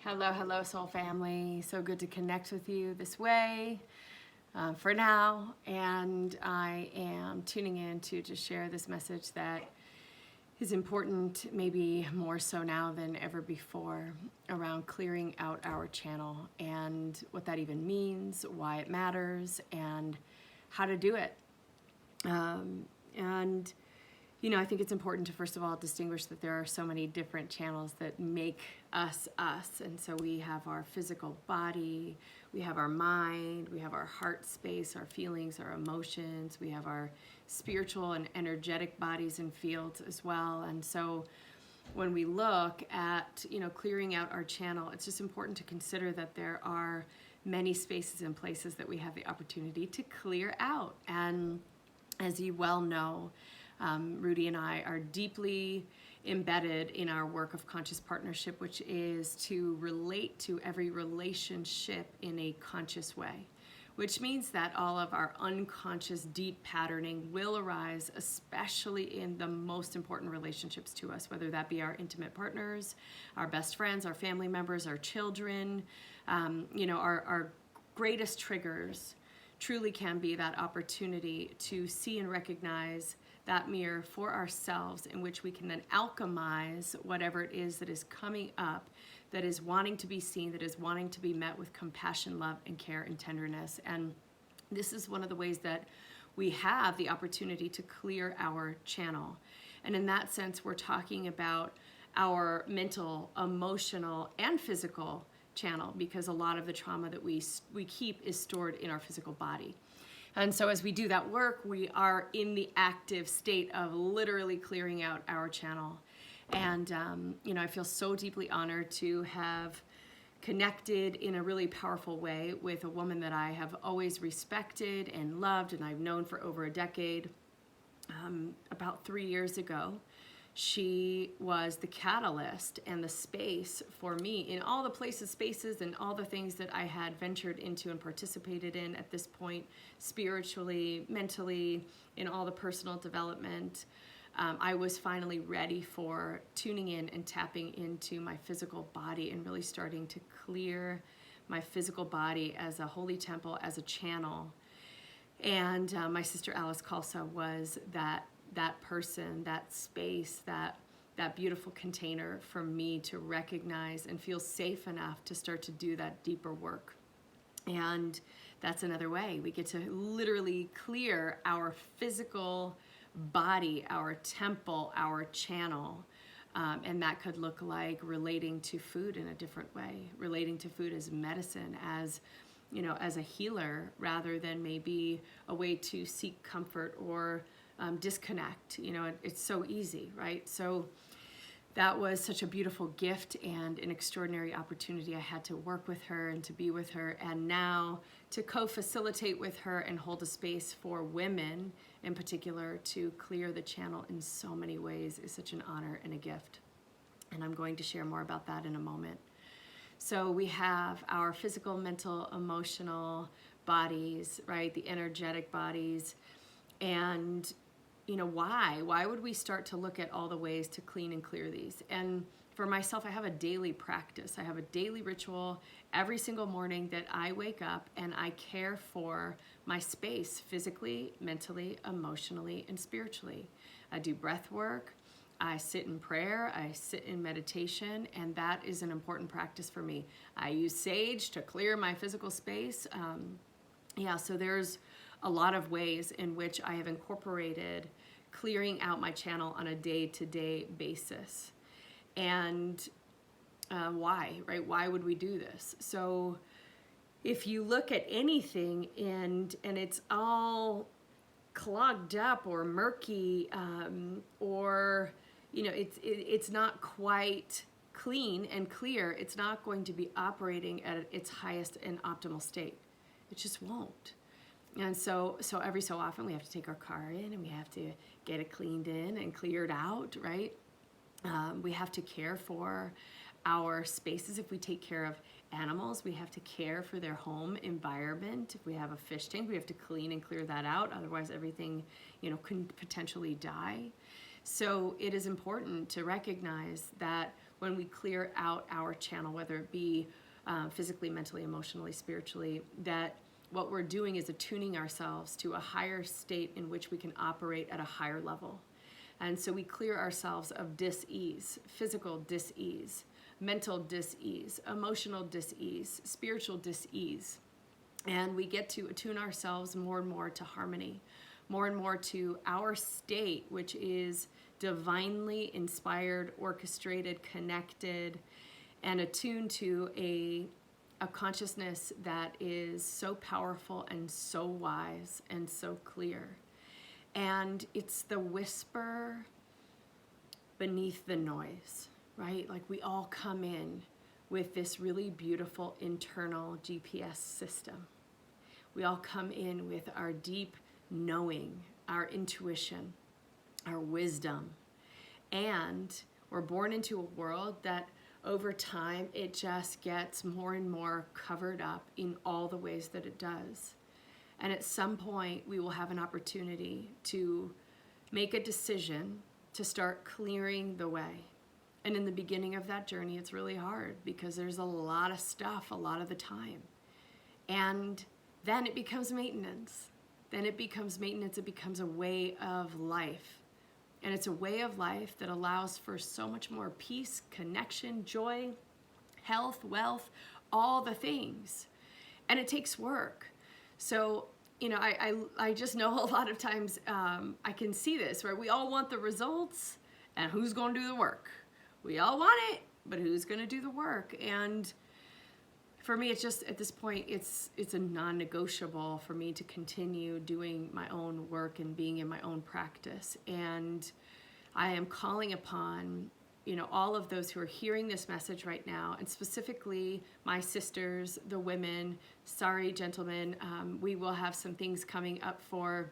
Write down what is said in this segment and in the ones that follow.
Hello, hello, soul family. So good to connect with you this way for now. And I am tuning in to just share this message that is important, maybe more so now than ever before, around clearing out our channel and what that even means, why it matters, and how to do it. And I think it's important to, first of all, distinguish that there are so many different channels that make us us. And so we have our physical body, we have our mind, we have our heart space, our feelings, our emotions, we have our spiritual and energetic bodies and fields as well. And so when we look at, clearing out our channel, it's just important to consider that there are many spaces and places that we have the opportunity to clear out. And as you well know, Rudy and I are deeply embedded in our work of conscious partnership, which is to relate to every relationship in a conscious way, which means that all of our unconscious deep patterning will arise, especially in the most important relationships to us, whether that be our intimate partners, our best friends, our family members, our children. Our greatest triggers truly can be that opportunity to see and recognize that mirror for ourselves, in which we can then alchemize whatever it is that is coming up, that is wanting to be seen, that is wanting to be met with compassion, love, and care and tenderness. And this is one of the ways that we have the opportunity to clear our channel. And in that sense, we're talking about our mental, emotional, and physical channel, because a lot of the trauma that we keep is stored in our physical body. And so as we do that work, we are in the active state of literally clearing out our channel. And, I feel so deeply honored to have connected in a really powerful way with a woman that I have always respected and loved, and I've known for over a decade. About 3 years ago, she was the catalyst and the space for me in all the spaces, and all the things that I had ventured into and participated in at this point, spiritually, mentally, in all the personal development. I was finally ready for tuning in and tapping into my physical body and really starting to clear my physical body as a holy temple, as a channel. And my sister Alice Kalsa was that person, that space, that beautiful container for me to recognize and feel safe enough to start to do that deeper work. And that's another way we get to literally clear our physical body, our temple, our channel. And that could look like relating to food in a different way, relating to food as medicine, as a healer, rather than maybe a way to seek comfort or disconnect. It's so easy, right? So that was such a beautiful gift and an extraordinary opportunity. I had to work with her and to be with her, and now to co-facilitate with her and hold a space for women in particular to clear the channel in so many ways is such an honor and a gift. And I'm going to share more about that in a moment. So we have our physical, mental, emotional bodies, right? The energetic bodies. And why would we start to look at all the ways to clean and clear these? And for myself, I have a daily practice. I have a daily ritual every single morning that I wake up and I care for my space physically, mentally, emotionally, and spiritually. I do breath work. I sit in prayer, I sit in meditation, and that is an important practice for me. I use sage to clear my physical space. So there's a lot of ways in which I have incorporated clearing out my channel on a day-to-day basis. And why, right? Why would we do this? So if you look at anything and it's all clogged up or murky, or it's not quite clean and clear, it's not going to be operating at its highest and optimal state. It just won't. And so every so often we have to take our car in and we have to get it cleaned in and cleared out, right? We have to care for our spaces. If we take care of animals, we have to care for their home environment. If we have a fish tank, we have to clean and clear that out. Otherwise, everything, can potentially die. So it is important to recognize that when we clear out our channel, whether it be physically, mentally, emotionally, spiritually, that what we're doing is attuning ourselves to a higher state in which we can operate at a higher level. And so we clear ourselves of dis-ease, physical dis-ease, mental dis-ease, emotional dis-ease, spiritual dis-ease. And we get to attune ourselves more and more to harmony, more and more to our state, which is divinely inspired, orchestrated, connected, and attuned to a consciousness that is so powerful and so wise and so clear. And it's the whisper beneath the noise, right? Like we all come in with this really beautiful internal GPS system. We all come in with our deep knowing, our intuition, our wisdom. And we're born into a world that over time, it just gets more and more covered up in all the ways that it does. And at some point, we will have an opportunity to make a decision to start clearing the way. And in the beginning of that journey, it's really hard because there's a lot of stuff a lot of the time. And then it becomes maintenance. It becomes a way of life. And it's a way of life that allows for so much more peace, connection, joy, health, wealth, all the things. And it takes work. So, I just know a lot of times I can see this, right? We all want the results, and who's going to do the work? We all want it, but who's going to do the work? And for me, it's just, at this point, it's a non-negotiable for me to continue doing my own work and being in my own practice. And I am calling upon, all of those who are hearing this message right now, and specifically my sisters, the women. Sorry, gentlemen, we will have some things coming up for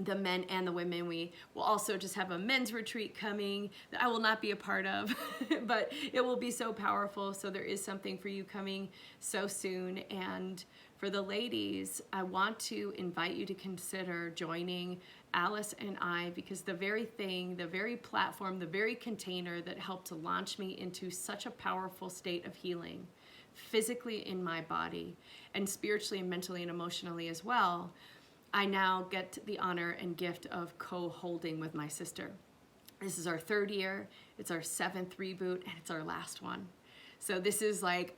the men and the women. We will also just have a men's retreat coming that I will not be a part of, but it will be so powerful. So there is something for you coming so soon. And for the ladies, I want to invite you to consider joining Alice and I, because the very thing, the very platform, the very container that helped to launch me into such a powerful state of healing, physically in my body and spiritually and mentally and emotionally as well, I now get the honor and gift of co-holding with my sister. This is our 3rd year, it's our 7th reboot, and it's our last one. So this is like,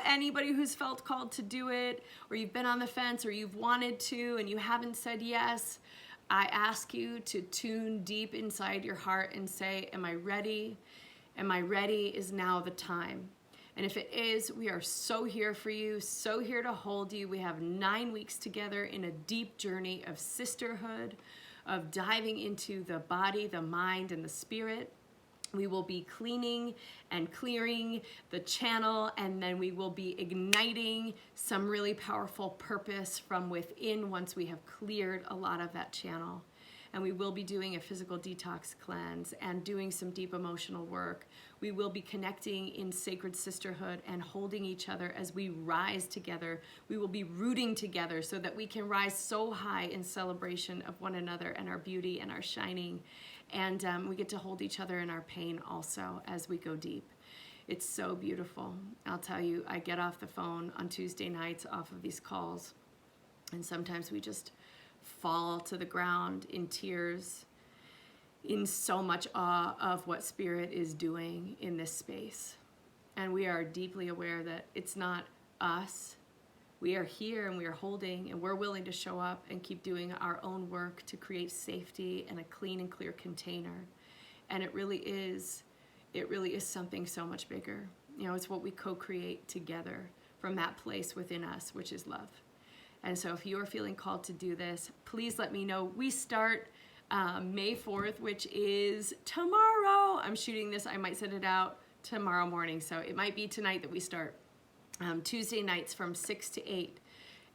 anybody who's felt called to do it, or you've been on the fence, or you've wanted to and you haven't said yes, I ask you to tune deep inside your heart and say, am I ready? Am I ready? Is now the time? And if it is, we are so here for you, so here to hold you. We have 9 weeks together in a deep journey of sisterhood, of diving into the body, the mind, and the spirit. We will be cleaning and clearing the channel, and then we will be igniting some really powerful purpose from within once we have cleared a lot of that channel. And we will be doing a physical detox cleanse and doing some deep emotional work. We will be connecting in sacred sisterhood and holding each other as we rise together. We will be rooting together so that we can rise so high in celebration of one another and our beauty and our shining. And we get to hold each other in our pain also as we go deep. It's so beautiful. I'll tell you, I get off the phone on Tuesday nights off of these calls, and sometimes we just fall to the ground in tears, in so much awe of what Spirit is doing in this space. And we are deeply aware that it's not us. We are here and we are holding, and we're willing to show up and keep doing our own work to create safety and a clean and clear container. And it really is something so much bigger. It's what we co-create together from that place within us, which is love. And so if you are feeling called to do this, please let me know. We start May 4th, which is tomorrow. I'm shooting this. I might send it out tomorrow morning. So it might be tonight that we start. Tuesday nights from 6 to 8.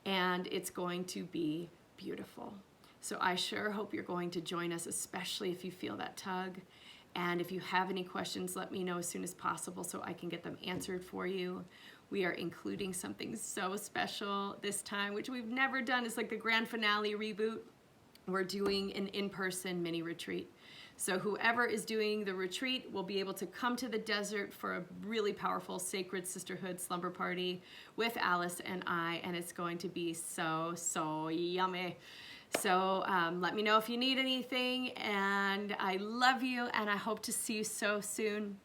And it's going to be beautiful. So I sure hope you're going to join us, especially if you feel that tug. And if you have any questions, let me know as soon as possible so I can get them answered for you. We are including something so special this time, which we've never done. It's like the grand finale reboot. We're doing an in-person mini retreat. So whoever is doing the retreat will be able to come to the desert for a really powerful sacred sisterhood slumber party with Alice and I, and it's going to be so yummy. So let me know if you need anything, and I love you, and I hope to see you so soon.